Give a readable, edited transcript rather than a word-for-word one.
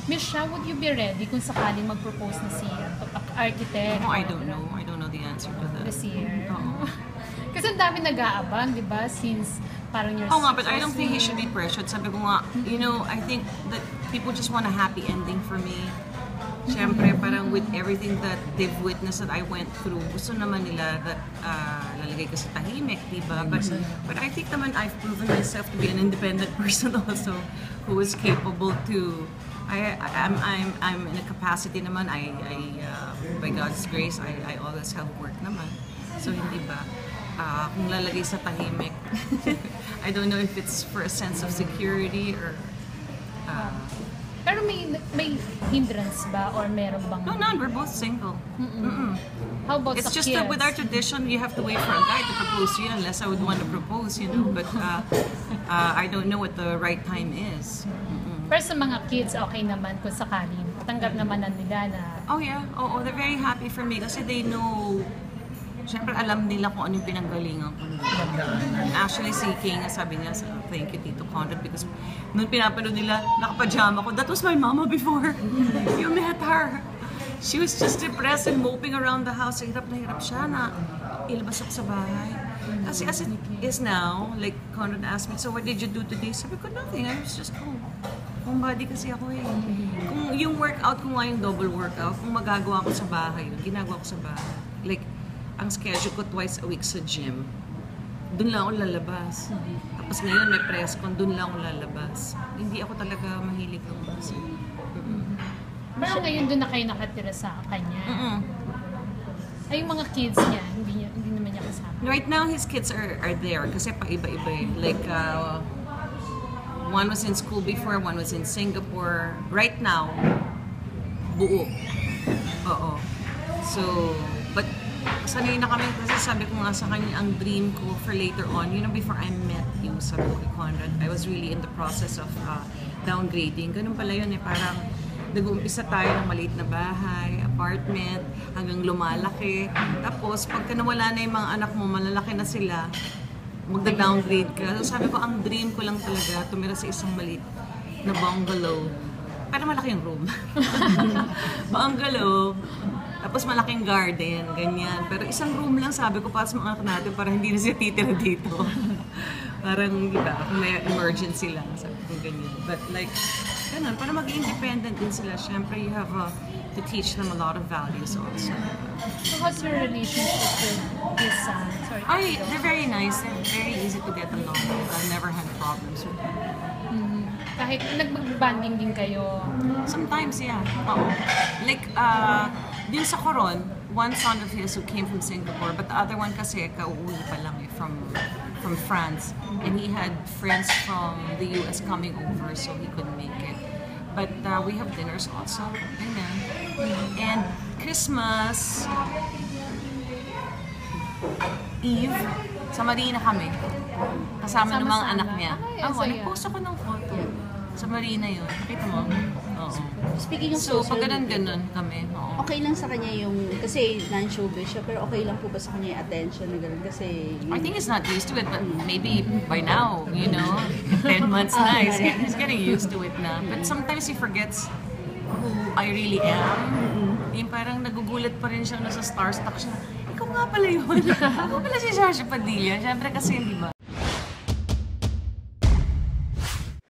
Misha, would you be ready kung sakaling mag-propose na si architect? Oh, I don't know. I don't know the answer to that. This year. Oo. Kasi ang dami nag-aabang, di ba? Since parang you're Oh nga, but I don't so think he sweet. should be pressured. Sabi ko nga, you know, I think that people just want a happy ending for me. Siyempre, parang with everything that they've witnessed that I went through, gusto naman nila that lalagay ko sa tahimik, diba? But I think naman I've proven myself to be an independent person also who is capable to. I'm in a capacity naman. By God's grace, I always have work naman. So hindi ba? Kung lalagay sa tahimik, I don't know if it's for a sense of security or. Pero may hindrance ba or meron bang... No, none. We're both single. How about It's sa just kids? that with our tradition, you have to wait for a guy to propose to you unless I would want to propose, you know. But I don't know what the right time is. Pero sa mga kids, okay naman kung sakaling tanggap naman na nila na... Oh yeah, oh, they're very happy for me kasi they know, syempre alam nila kung anong pinanggalingan ko. Actually si King, sabi niya, thank you Tito Conrad because nung pinapanood nila, nakapajama ko, that was my mama before. You met her. She was just depressed and moping around the house. Hirap na hirap siya na ilabas ako sa bahay. Kasi as it is now, like Conrad asked me, so what did you do today? Sabi ko, nothing, I was just home. Homebody kasi ako eh. Kung yung workout ko nga yung double workout, kung magagawa ko sa bahay yun, ginagawa ko sa bahay. Like, ang schedule ko twice a week sa gym, dun lang ako lalabas. Tapos ngayon may press con, dun lang ako lalabas. Hindi ako talaga mahilig lumabas. Pero ngayon doon na kayo nakatira sa kanya. Ay, yung mga kids niya, hindi naman niya kasama. Right now, his kids are there kasi pa-iba-iba eh. Like, one was in school before, one was in Singapore. Right now, buo. Oo. So, but sanay na kami kasi sabi ko nga sa kanya, ang dream ko for later on, you know, before I met you, sabi ko kay Conrad, I was really in the process of downgrading. Ganun pala yun eh, parang nag-uumpisa tayo ng maliit na bahay, apartment, hanggang lumalaki. Tapos, pagka nawala na yung mga anak mo, malalaki na sila, magda-downgrade ka. So sabi ko, ang dream ko lang talaga, tumira sa isang maliit na bungalow. Pero malaki yung room. Bungalow. Tapos malaking garden, ganyan. Pero isang room lang, sabi ko, para sa mga anak natin, para hindi na siya titira dito. Parang, di ba, kung may emergency lang, sabi ko ganyan. But like, ganun, para maging independent din sila. Siyempre, you have to teach them a lot of values also. So how's your relationship with his son? Sorry. They're very nice. They're very easy to get along with. I've never had problems with them. Kahit nag-banding din kayo. Sometimes, yeah. Oo. Like, din sa Coron, one son of his who came from Singapore, but the other one kasi kauwi pa lang eh, from France. And he had friends from the US coming over, so he couldn't make it. But we have dinners also. Ganyan. And Christmas Eve, sa Marina kami. Kasama ng mga anak niya. Ako, nag-post ako ng photo. Sa Marina yun. Nakita mo? Oo. Speaking of So, social pag ganun kami. Oo. okay lang sa kanya yung, kasi non-showbiz siya, pero okay lang po ba sa kanya yung attention na gano'n? Kasi I think he's not used to it, but maybe by now, you know, 10 months na, he's getting used to it na. But sometimes he forgets who I really am. Yung parang nagugulat pa rin siya, nasa starstruck siya. Ikaw nga pala yun. Ako pala si Sasha Padilla. Siyempre kasi, di ba?